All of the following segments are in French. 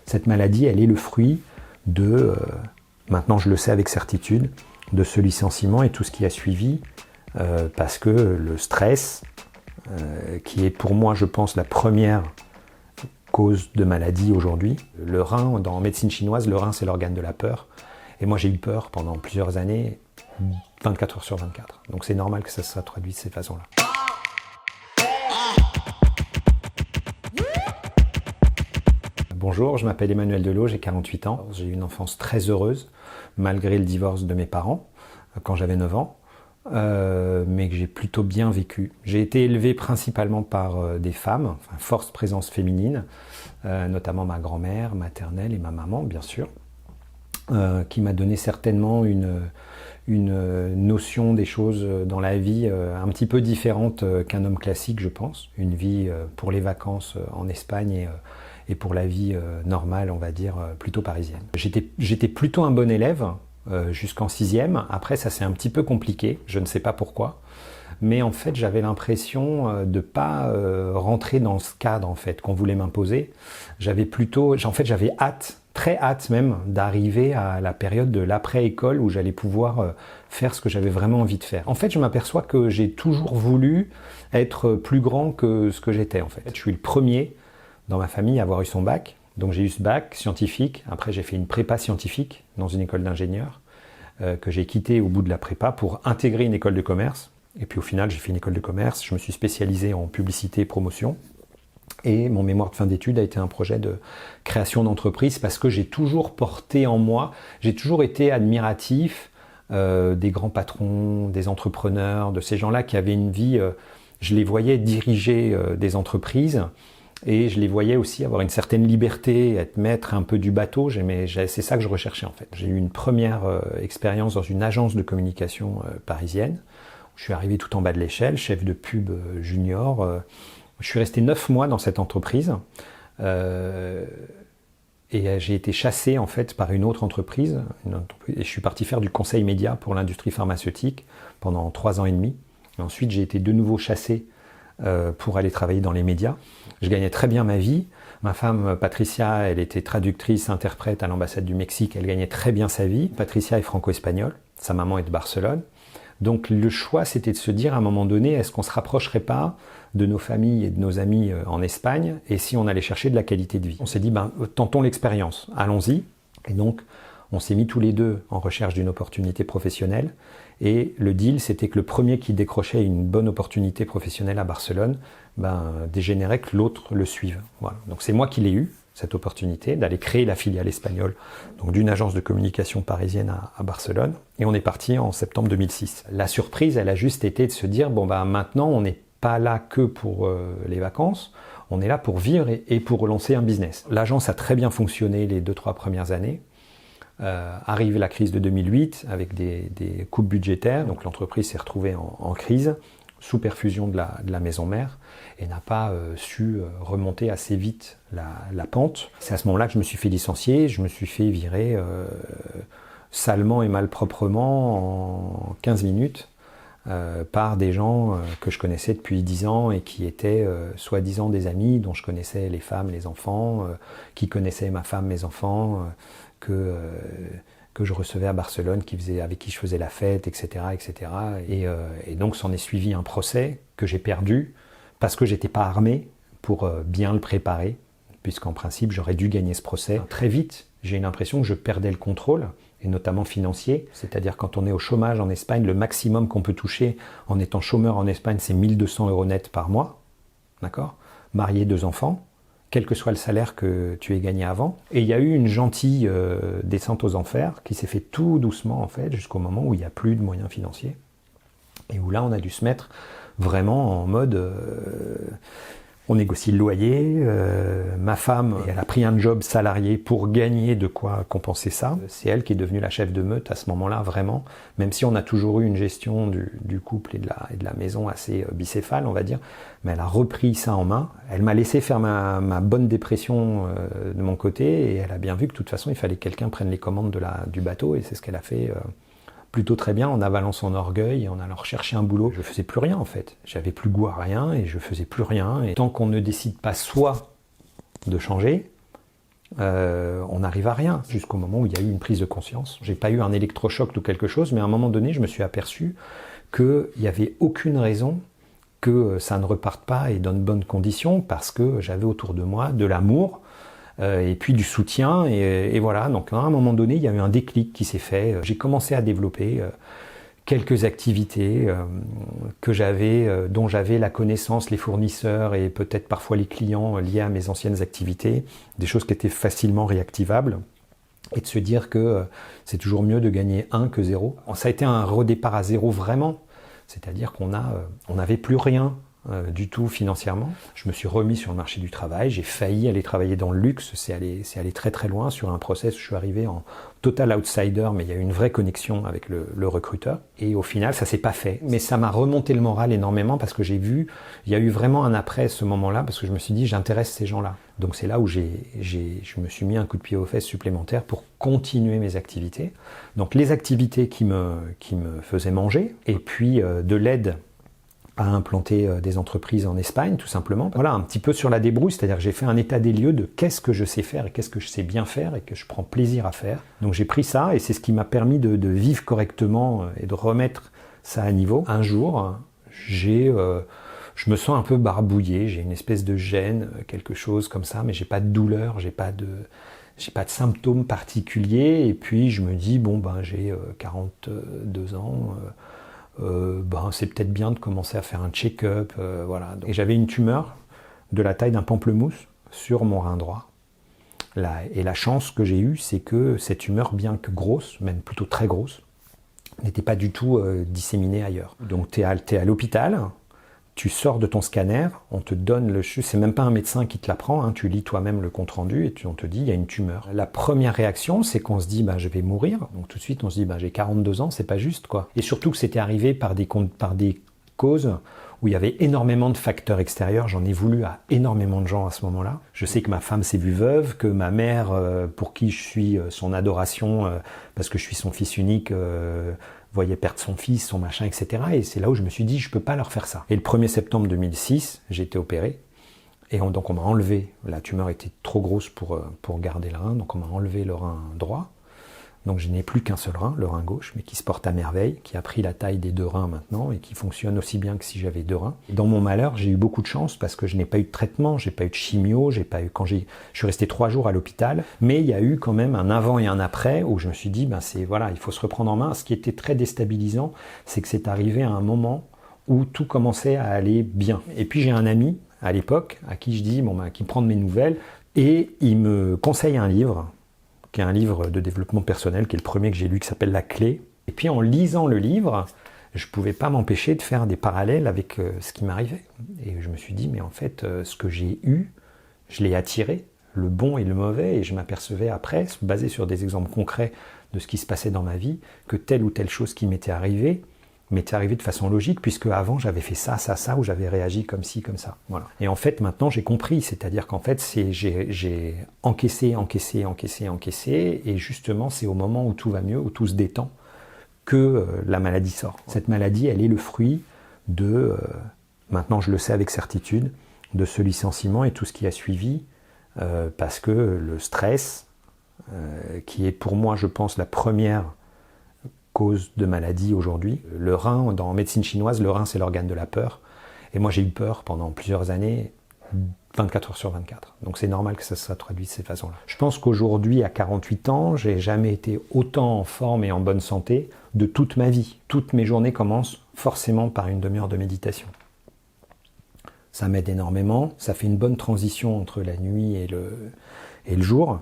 Cette maladie, elle est le fruit de, maintenant je le sais avec certitude, de ce licenciement et tout ce qui a suivi, parce que le stress, qui est pour moi, je pense, la première cause de maladie aujourd'hui. Le rein, dans médecine chinoise, le rein c'est l'organe de la peur. Et moi j'ai eu peur pendant plusieurs années, 24 heures sur 24. Donc c'est normal que ça se traduise de cette façon-là. Bonjour, je m'appelle Emmanuel Delot, j'ai 48 ans. J'ai eu une enfance très heureuse, malgré le divorce de mes parents, quand j'avais 9 ans. Mais que j'ai plutôt bien vécu. J'ai été élevé principalement par des femmes, enfin, forte présence féminine, notamment ma grand-mère maternelle et ma maman, bien sûr, qui m'a donné certainement une notion des choses dans la vie un petit peu différente qu'un homme classique, je pense. Une vie pour les vacances en Espagne et pour la vie normale, on va dire, plutôt parisienne. J'étais plutôt un bon élève, jusqu'en 6e. Après, ça c'est un petit peu compliqué, je ne sais pas pourquoi. Mais en fait, j'avais l'impression de ne pas rentrer dans ce cadre en fait, qu'on voulait m'imposer. J'avais hâte, très hâte même, d'arriver à la période de l'après-école où j'allais pouvoir faire ce que j'avais vraiment envie de faire. En fait, je m'aperçois que j'ai toujours voulu être plus grand que ce que j'étais en fait. Je suis le premier dans ma famille à avoir eu son bac. Donc j'ai eu ce bac scientifique, après j'ai fait une prépa scientifique dans une école d'ingénieur que j'ai quitté au bout de la prépa pour intégrer une école de commerce. Et puis au final j'ai fait une école de commerce, je me suis spécialisé en publicité et promotion. Et mon mémoire de fin d'études a été un projet de création d'entreprise parce que j'ai toujours porté en moi, j'ai toujours été admiratif des grands patrons, des entrepreneurs, de ces gens-là qui avaient une vie, je les voyais diriger des entreprises. Et je les voyais aussi avoir une certaine liberté, être maître un peu du bateau. C'est ça que je recherchais en fait. J'ai eu une première expérience dans une agence de communication parisienne. Je suis arrivé tout en bas de l'échelle, chef de pub junior. Je suis resté 9 mois dans cette entreprise. Et j'ai été chassé en fait par une autre entreprise. Et je suis parti faire du conseil média pour l'industrie pharmaceutique pendant 3 ans et demi. Et ensuite, j'ai été de nouveau chassé pour aller travailler dans les médias. Je gagnais très bien ma vie. Ma femme Patricia, elle était traductrice, interprète à l'ambassade du Mexique. Elle gagnait très bien sa vie. Patricia est franco-espagnole. Sa maman est de Barcelone. Donc le choix, c'était de se dire à un moment donné, est-ce qu'on ne se rapprocherait pas de nos familles et de nos amis en Espagne et si on allait chercher de la qualité de vie. On s'est dit, tentons l'expérience, allons-y. Et donc, on s'est mis tous les deux en recherche d'une opportunité professionnelle. Et le deal, c'était que le premier qui décrochait une bonne opportunité professionnelle à Barcelone, dégénérait que l'autre le suive. Voilà. Donc c'est moi qui l'ai eu, cette opportunité, d'aller créer la filiale espagnole donc d'une agence de communication parisienne à Barcelone. Et on est parti en septembre 2006. La surprise, elle a juste été de se dire, maintenant, on n'est pas là que pour les vacances, on est là pour vivre et pour relancer un business. L'agence a très bien fonctionné les 2-3 premières années. Arrive la crise de 2008 avec des coupes budgétaires, donc l'entreprise s'est retrouvée en crise, sous perfusion de la maison mère, et n'a pas su remonter assez vite la pente. C'est à ce moment-là que je me suis fait licencier, je me suis fait virer salement et malproprement en 15 minutes par des gens que je connaissais depuis 10 ans et qui étaient soi-disant des amis dont je connaissais les femmes, les enfants, qui connaissaient ma femme, mes enfants, que je recevais à Barcelone, avec qui je faisais la fête, etc. etc. Et donc s'en est suivi un procès que j'ai perdu parce que j'étais pas armé pour bien le préparer, puisqu'en principe j'aurais dû gagner ce procès. Très vite, j'ai eu l'impression que je perdais le contrôle, et notamment financier, c'est-à-dire quand on est au chômage en Espagne, le maximum qu'on peut toucher en étant chômeur en Espagne, c'est 1 200 € net par mois, d'accord ? Marié, 2 enfants, quel que soit le salaire que tu aies gagné avant. Et il y a eu une gentille descente aux enfers qui s'est fait tout doucement en fait, jusqu'au moment où il n'y a plus de moyens financiers. Et où là, on a dû se mettre vraiment en mode... on négocie le loyer, ma femme, elle a pris un job salarié pour gagner de quoi compenser ça. C'est elle qui est devenue la chef de meute à ce moment-là, vraiment. Même si on a toujours eu une gestion du couple et de la maison assez bicéphale, on va dire. Mais elle a repris ça en main. Elle m'a laissé faire ma bonne dépression de mon côté. Et elle a bien vu que de toute façon, il fallait que quelqu'un prenne les commandes du bateau. Et c'est ce qu'elle a fait plutôt très bien, en avalant son orgueil et en allant rechercher un boulot. Je faisais plus rien en fait. J'avais plus goût à rien et je faisais plus rien. Et tant qu'on ne décide pas soit de changer, on n'arrive à rien, jusqu'au moment où il y a eu une prise de conscience. J'ai pas eu un électrochoc ou quelque chose, mais à un moment donné, je me suis aperçu qu'il n'y avait aucune raison que ça ne reparte pas et dans de bonnes conditions, parce que j'avais autour de moi de l'amour, et puis du soutien, et voilà. Donc à un moment donné, il y a eu un déclic qui s'est fait. J'ai commencé à développer quelques activités dont j'avais la connaissance, les fournisseurs et peut-être parfois les clients liés à mes anciennes activités, des choses qui étaient facilement réactivables, et de se dire que c'est toujours mieux de gagner 1 que 0. Ça a été un redépart à 0 vraiment, c'est-à-dire qu'on n'avait plus rien du tout financièrement. Je me suis remis sur le marché du travail, j'ai failli aller travailler dans le luxe, c'est allé très très loin sur un process où je suis arrivé en total outsider, mais il y a eu une vraie connexion avec le recruteur. Et au final, ça s'est pas fait. Mais ça m'a remonté le moral énormément parce que j'ai vu, il y a eu vraiment un après ce moment-là, parce que je me suis dit, j'intéresse ces gens-là. Donc c'est là où je me suis mis un coup de pied aux fesses supplémentaire pour continuer mes activités. Donc les activités qui me faisaient manger, et puis de l'aide à implanter des entreprises en Espagne, tout simplement. Voilà, un petit peu sur la débrouille, c'est-à-dire que j'ai fait un état des lieux de qu'est-ce que je sais faire et qu'est-ce que je sais bien faire et que je prends plaisir à faire. Donc j'ai pris ça et c'est ce qui m'a permis de vivre correctement et de remettre ça à niveau. Un jour, je me sens un peu barbouillé, j'ai une espèce de gêne, quelque chose comme ça, mais j'ai pas de douleur, j'ai pas de symptômes particuliers, et puis je me dis, bon ben j'ai 42 ans, c'est peut-être bien de commencer à faire un check-up, voilà. Et j'avais une tumeur de la taille d'un pamplemousse sur mon rein droit. Et la chance que j'ai eue, c'est que cette tumeur, bien que grosse, même plutôt très grosse, n'était pas du tout disséminée ailleurs. Donc tu es à l'hôpital, tu sors de ton scanner, on te donne c'est même pas un médecin qui te l'apprend, hein, tu lis toi-même le compte-rendu et on te dit il y a une tumeur. La première réaction, c'est qu'on se dit je vais mourir. Donc tout de suite on se dit j'ai 42 ans, c'est pas juste quoi. Et surtout que c'était arrivé par des causes où il y avait énormément de facteurs extérieurs. J'en ai voulu à énormément de gens à ce moment-là. Je sais que ma femme s'est vue veuve, que ma mère, pour qui je suis son adoration, parce que je suis son fils unique, voyait perdre son fils, son machin, etc. Et c'est là où je me suis dit, je peux pas leur faire ça. Et le 1er septembre 2006, j'ai été opéré. Et donc on m'a enlevé, la tumeur était trop grosse pour garder le rein, donc on m'a enlevé le rein droit. Donc je n'ai plus qu'un seul rein, le rein gauche, mais qui se porte à merveille, qui a pris la taille des 2 reins maintenant et qui fonctionne aussi bien que si j'avais 2 reins. Et dans mon malheur, j'ai eu beaucoup de chance parce que je n'ai pas eu de traitement, j'ai pas eu de chimio, je suis resté 3 jours à l'hôpital, mais il y a eu quand même un avant et un après où je me suis dit, il faut se reprendre en main. Ce qui était très déstabilisant, c'est que c'est arrivé à un moment où tout commençait à aller bien. Et puis j'ai un ami à l'époque à qui je dis, qui prend de mes nouvelles, et il me conseille un livre, qui est un livre de développement personnel, qui est le premier que j'ai lu, qui s'appelle La Clé. Et puis en lisant le livre, je ne pouvais pas m'empêcher de faire des parallèles avec ce qui m'arrivait. Et je me suis dit, mais en fait, ce que j'ai eu, je l'ai attiré, le bon et le mauvais, et je m'apercevais après, basé sur des exemples concrets de ce qui se passait dans ma vie, que telle ou telle chose qui m'était arrivée de façon logique, puisque avant j'avais fait ça, ou j'avais réagi comme ci, comme ça. Voilà. Et en fait, maintenant j'ai compris, c'est-à-dire qu'en fait, j'ai encaissé, et justement, c'est au moment où tout va mieux, où tout se détend, que la maladie sort. Cette maladie, elle est le fruit maintenant je le sais avec certitude, de ce licenciement et tout ce qui a suivi, parce que le stress, qui est pour moi, je pense, la première cause de maladie aujourd'hui. Le rein, dans médecine chinoise, le rein c'est l'organe de la peur. Et moi j'ai eu peur pendant plusieurs années, 24 heures sur 24. Donc c'est normal que ça se traduise de cette façon-là. Je pense qu'aujourd'hui, à 48 ans, j'ai jamais été autant en forme et en bonne santé de toute ma vie. Toutes mes journées commencent forcément par une demi-heure de méditation. Ça m'aide énormément, ça fait une bonne transition entre la nuit et le jour.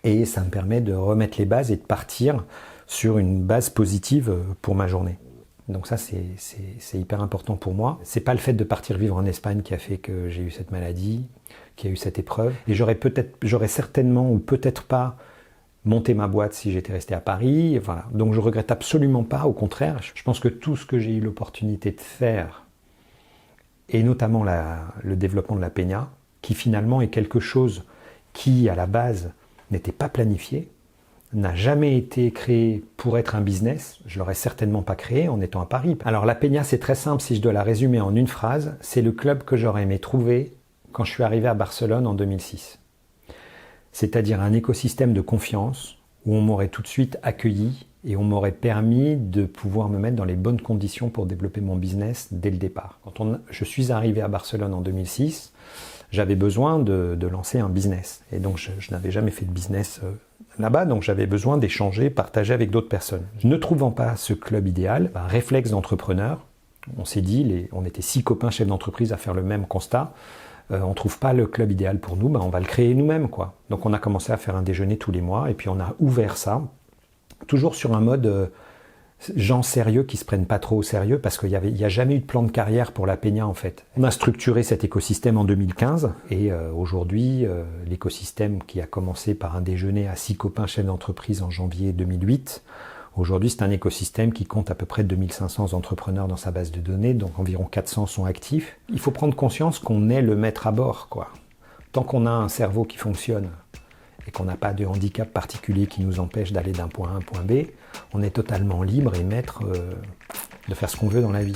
Et ça me permet de remettre les bases et de partir sur une base positive pour ma journée. Donc ça, c'est hyper important pour moi. C'est pas le fait de partir vivre en Espagne qui a fait que j'ai eu cette maladie, qui a eu cette épreuve. Et j'aurais certainement ou peut-être pas monté ma boîte si j'étais resté à Paris. Voilà. Donc je regrette absolument pas, au contraire. Je pense que tout ce que j'ai eu l'opportunité de faire, et notamment le développement de la Peña, qui finalement est quelque chose qui, à la base, n'était pas planifié, n'a jamais été créé pour être un business, je l'aurais certainement pas créé en étant à Paris. Alors la Peña, c'est très simple, si je dois la résumer en une phrase, c'est le club que j'aurais aimé trouver quand je suis arrivé à Barcelone en 2006. c'est-à-dire un écosystème de confiance où on m'aurait tout de suite accueilli et on m'aurait permis de pouvoir me mettre dans les bonnes conditions pour développer mon business dès le départ. Je suis arrivé à Barcelone en 2006, j'avais besoin de lancer un business. Et donc je n'avais jamais fait de business là-bas, donc j'avais besoin d'échanger, partager avec d'autres personnes. Ne trouvant pas ce club idéal, un réflexe d'entrepreneur, on s'est dit, on était 6 copains chefs d'entreprise à faire le même constat, on ne trouve pas le club idéal pour nous, on va le créer nous-mêmes, quoi. Donc on a commencé à faire un déjeuner tous les mois, et puis on a ouvert ça, toujours sur un mode gens sérieux qui se prennent pas trop au sérieux, parce qu'il n'y a jamais eu de plan de carrière pour la Peña en fait. On a structuré cet écosystème en 2015, et aujourd'hui, l'écosystème qui a commencé par un déjeuner à 6 copains chefs d'entreprise en janvier 2008, aujourd'hui c'est un écosystème qui compte à peu près 2500 entrepreneurs dans sa base de données, donc environ 400 sont actifs. Il faut prendre conscience qu'on est le maître à bord, quoi. Tant qu'on a un cerveau qui fonctionne, et qu'on n'a pas de handicap particulier qui nous empêche d'aller d'un point A à un point B, on est totalement libre et maître de faire ce qu'on veut dans la vie.